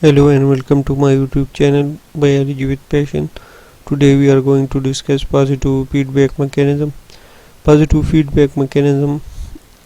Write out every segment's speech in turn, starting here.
Hello and welcome to my YouTube channel Biology with Passion. Today we are going to discuss positive feedback mechanism. Positive feedback mechanism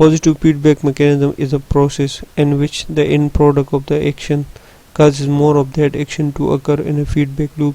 Positive feedback mechanism is a process in which the end product of the action causes more of that action to occur in a feedback loop.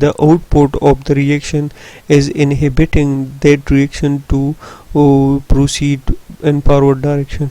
the output of the reaction is inhibiting that reaction to proceed in forward direction.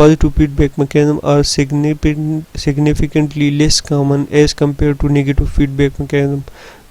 positive feedback mechanism are significantly less common as compared to negative feedback mechanism.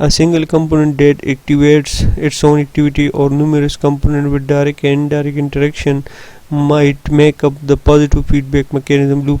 A single component that activates its own activity or numerous components with direct and indirect interaction might make up the positive feedback mechanism loop.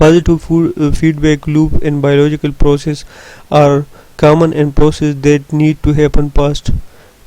Positive feedback loop in biological process are common and process that need to happen fast.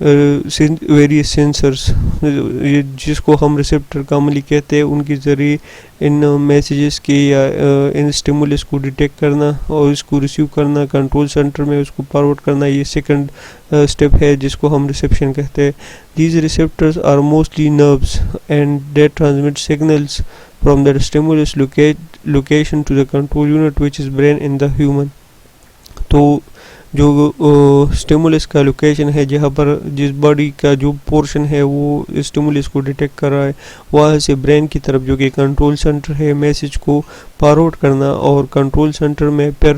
Various censors جس کو ہم receptor کاملی کہتے ہیں، ان کے ذریعے ان messages کی یا ان stimulus کو ڈیٹیکٹ کرنا اور اس کو ریسیو کرنا، کنٹرول سینٹر میں اس کو فارورڈ کرنا، یہ سیکنڈ اسٹیپ ہے جس کو ہم ریسیپشن کہتے ہیں. These receptors are mostly nerves and they transmit signals from the stimulus location to the control unit which is brain in the human. تو جو اسٹیمولس کا لوکیشن ہے، جہاں پر جس باڈی کا جو پورشن ہے وہ اسٹیمولس کو ڈیٹیکٹ کر رہا ہے، وہاں سے برین کی طرف جو کہ کنٹرول سینٹر ہے، میسیج کو فارورڈ کرنا، اور کنٹرول سینٹر میں پھر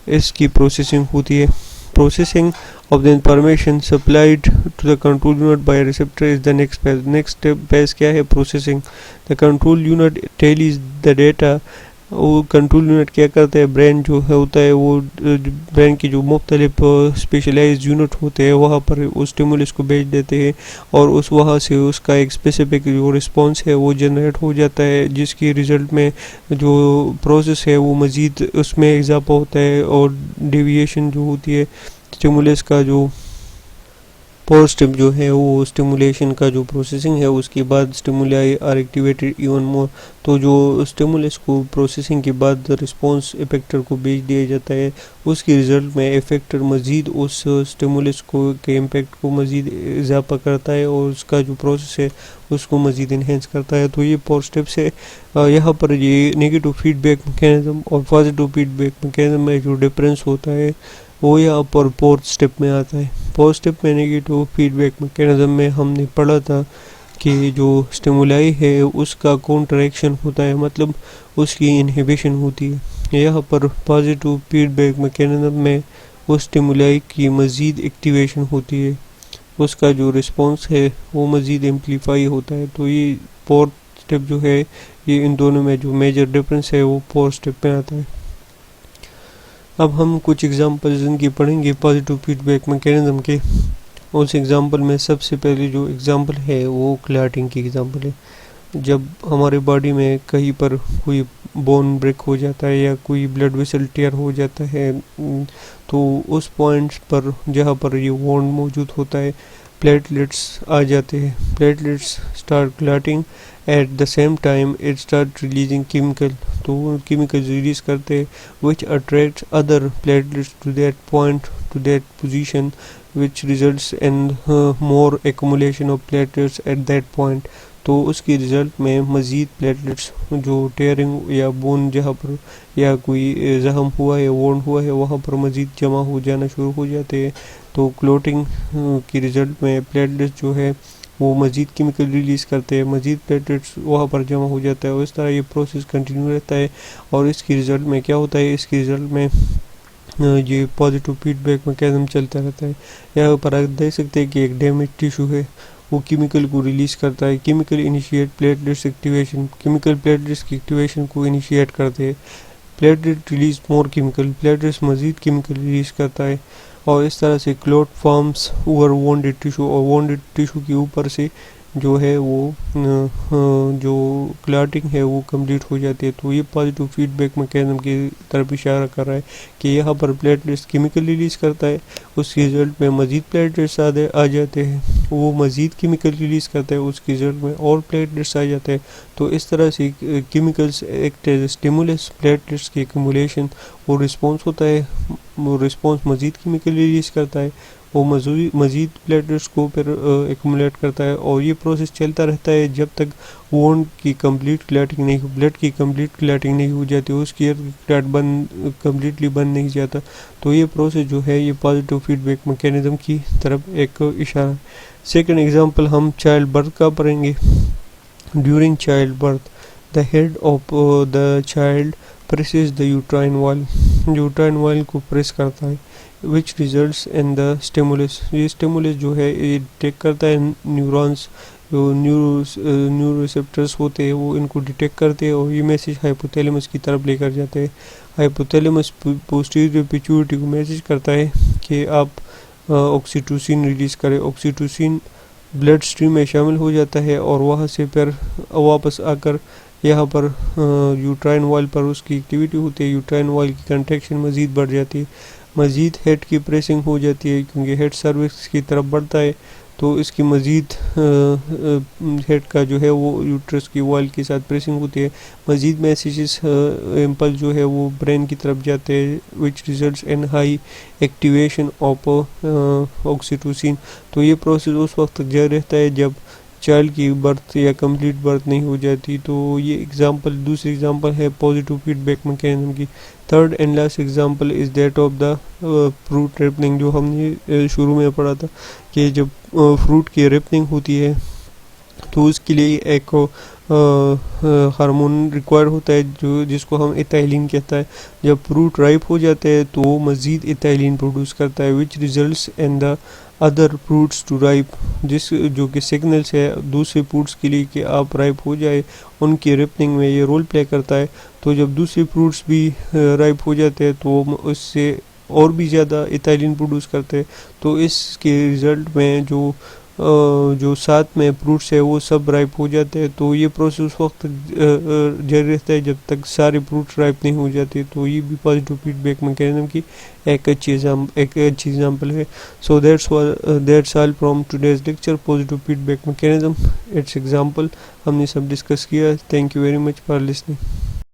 اس کی پروسیسنگ ہوتی ہے. Processing of the information supplied to the control unit by a receptor is the next phase. Next phase کیا ہے؟ Processing. The control unit tallies the data. وہ کنٹرول یونٹ کیا کرتا ہے؟ برین جو ہوتا ہے وہ برین کی جو مختلف اسپیشلائز یونٹ ہوتے ہیں وہاں پر اس اسٹیمولس کو بھیج دیتے ہیں، اور وہاں سے اس کا ایک اسپیسیفک جو رسپانس ہے وہ جنریٹ ہو جاتا ہے، جس کی ریزلٹ میں جو پروسیس ہے وہ مزید اس میں اضافہ ہوتا ہے، اور ڈیویشن جو ہوتی ہے اسٹیمولس کا جو فور اسٹیپ جو ہے وہ اسٹیمولیشن کا جو پروسیسنگ ہے، اس کے بعد stimuli are activated even more. تو جو اسٹیمولس کو پروسیسنگ کے بعد رسپانس افیکٹر کو بھیج دیا جاتا ہے، اس کی رزلٹ میں افیکٹر مزید اس اسٹیمولس کو کے امپیکٹ کو مزید اضافہ کرتا ہے، اور اس کا جو پروسیس ہے اس کو مزید انہینس کرتا ہے. تو یہ 4 اسٹیپس ہے. یہاں پر یہ نیگیٹو فیڈ بیک میکینزم اور پازیٹیو فیڈ بیک میکینزم میں جو ڈفرینس ہوتا ہے وہ یہاں پر 4th اسٹیپ میں آتا ہے. 4th اسٹیپ میں نیگیٹو فیڈ بیک میکینزم میں ہم نے پڑھا تھا کہ جو اسٹیمولائی ہے اس کا کاؤنٹر ایکشن ہوتا ہے، مطلب اس کی انہیبیشن ہوتی ہے. یہاں پر پازیٹیو فیڈ بیک میکینزم میں اس اسٹیمولائی کی مزید ایکٹیویشن ہوتی ہے، اس کا جو رسپانس ہے وہ مزید ایمپلیفائی ہوتا ہے. تو یہ 4th اسٹیپ جو ہے، یہ ان دونوں میں جو میجر ڈفرینس ہے وہ 4th اسٹیپ میں آتا ہے. اب ہم کچھ ایگزامپلز ان کی پڑھیں گے پازیٹیو فیڈ بیک میکینزم کے. اس ایگزامپل میں سب سے پہلے جو ایگزامپل ہے وہ کلاٹنگ کی ایگزامپل ہے. جب ہمارے باڈی میں کہیں پر کوئی بون بریک ہو جاتا ہے یا کوئی بلڈ ویسل ٹیئر ہو جاتا ہے، تو اس پوائنٹس پر جہاں پر یہ وونڈ موجود ہوتا ہے، پلیٹلیٹس آ جاتے ہیں. Platelets start clotting at the same time it start releasing chemical. تو وہ کیمیکل ریلیز کرتے which attracts other platelets to that point, to that position, which results in more accumulation of platelets at that point. تو اس کی result میں مزید platelets جو ٹیئرنگ یا bone جہاں پر یا کوئی زخم ہوا ہے، وونڈ ہوا ہے، وہاں پر مزید جمع ہو جانا شروع ہو جاتے ہیں. تو کلوٹنگ کی رزلٹ میں پلیٹلیٹس جو ہے وہ مزید کیمیکل ریلیز کرتے ہیں، مزید پلیٹلیٹس وہاں پر جمع ہو جاتا ہے، اور اس طرح یہ پروسیس کنٹینیو رہتا ہے. اور اس کی رزلٹ میں کیا ہوتا ہے؟ اس کی رزلٹ میں یہ پازیٹیو فیڈ بیک میکینزم چلتا رہتا ہے. یہاں پر آپ دیکھ سکتے ہیں کہ ایک ڈیمیج ٹیشو ہے، وہ کیمیکل کو ریلیز کرتا ہے. Chemical initiate platelets activation, chemical platelets کی ایکٹیویشن کو انیشیٹ کرتے ہیں. پلیٹلیٹ ریلیز مور کیمیکل، پلیٹلیٹس مزید کیمیکل ریلیز کرتا ہے، اور اس طرح سے culvert forms over wounded tissue, اور وونڈڈ ٹیشو کے اوپر سے جو ہے وہ جو کلاٹنگ ہے وہ کمپلیٹ ہو جاتی ہے. تو یہ پازیٹیو فیڈ بیک میکینزم کی طرف اشارہ کر رہا ہے کہ یہاں پر پلیٹلیٹس کیمیکل ریلیز کرتا ہے، اس کی رزلٹ میں مزید پلیٹلیٹس آ جاتے ہیں، وہ مزید کیمیکل ریلیز کرتا ہے، اس کی رزلٹ میں اور پلیٹلیٹس آ جاتے ہیں. تو اس طرح سے chemicals act as stimulus, platelets کی ایکومولیشن، وہ رسپانس ہوتا ہے، وہ رسپانس مزید کیمیکل ریلیز کرتا ہے، وہ مزید پلیٹلیٹس کو پھر ایکومولیٹ کرتا ہے. اور یہ پروسیس چلتا رہتا ہے جب تک وونڈ کی کمپلیٹ کلاٹنگ نہیں، بلڈ کی کمپلیٹ کلاٹنگ نہیں ہو جاتی، اس کی کلاٹ کمپلیٹلی بند نہیں جاتا. تو یہ پروسیس جو ہے یہ پازیٹیو فیڈ بیک میکینزم کی طرف ایک اشارہ. سیکنڈ ایگزامپل ہم چائلڈ برتھ کا پڑھیں گے. During child birth the head of the child presses the uterine wall. uterine wall کو پریس کرتا ہے which results in the stimulus. یہ stimulus جو ہے یہ ڈیٹیکٹ کرتا ہے نیورونز، جو نیورو ریسیپٹرز ہوتے ہیں وہ ان کو ڈیٹیکٹ کرتے ہیں، اور یہ میسیج ہائپوتھیلیمس کی طرف لے کر جاتے ہیں. ہائپوتھیلیمس پوسٹیریور پیچوٹری کو میسیج کرتا ہے کہ آپ آکسیٹوسن ریلیز کریں. آکسیٹوسن بلڈ اسٹریم میں شامل ہو جاتا ہے، اور وہاں سے پھر واپس آ کر یہاں پر یوٹرائن وال پر اس کی ایکٹیویٹی ہوتی ہے. یوٹرائن وال کی کنٹریکشن مزید بڑھ جاتی ہے، مزید ہیڈ کی پریسنگ ہو جاتی ہے کیونکہ ہیڈ سروکس کی طرف بڑھتا ہے. تو اس کی مزید ہیڈ کا جو ہے وہ یوٹرس کی وال کے ساتھ پریسنگ ہوتی ہے. مزید میسیجز امپلس جو ہے وہ برین کی طرف جاتے ہیں which results in high activation of oxytocin. تو یہ پروسیس اس وقت تک جاری رہتا ہے جب چائلڈ کی برتھ یا کمپلیٹ برتھ نہیں ہو جاتی. تو یہ ایگزامپل دوسری ایگزامپل ہے پازیٹیو فیڈ بیک میکینزم کی. Third and last example is that of the fruit ripening, جو ہم نے شروع میں پڑھا تھا کہ جب فروٹ کی ریپننگ ہوتی ہے تو اس کے لیے ایک ہارمون ریکوائر ہوتا ہے جس کو ہم ایتھائلین کہتا ہے. جب فروٹ رائپ ہو جاتا ہے تو وہ مزید ایتھائلین پروڈیوس کرتا ہے which results in the other fruits to ripe, جو کہ سگنلس ہے دوسرے فروٹس کے لیے کہ آپ رائپ ہو جائے, ان کی ریپننگ میں یہ رول پلے کرتا ہے. تو جب دوسرے فروٹس بھی رائپ ہو جاتے ہیں تو اس سے اور بھی زیادہ ایتھائلین پروڈیوس کرتے ہیں. تو اس کے ریزلٹ میں جو ساتھ میں فروٹس ہے وہ سب رائپ ہو جاتے ہیں. تو یہ پروسیس اس وقت جاری رہتا ہے جب تک سارے فروٹس رائپ نہیں ہو جاتے. تو یہ بھی پازیٹیو فیڈ بیک میکینزم کی ایک اچھی ایگزامپل ہے. So that's all from today's lecture positive feedback بیک میکینزم اٹس ایگزامپل ہم نے سب ڈسکس کیا. Thank you very much for listening.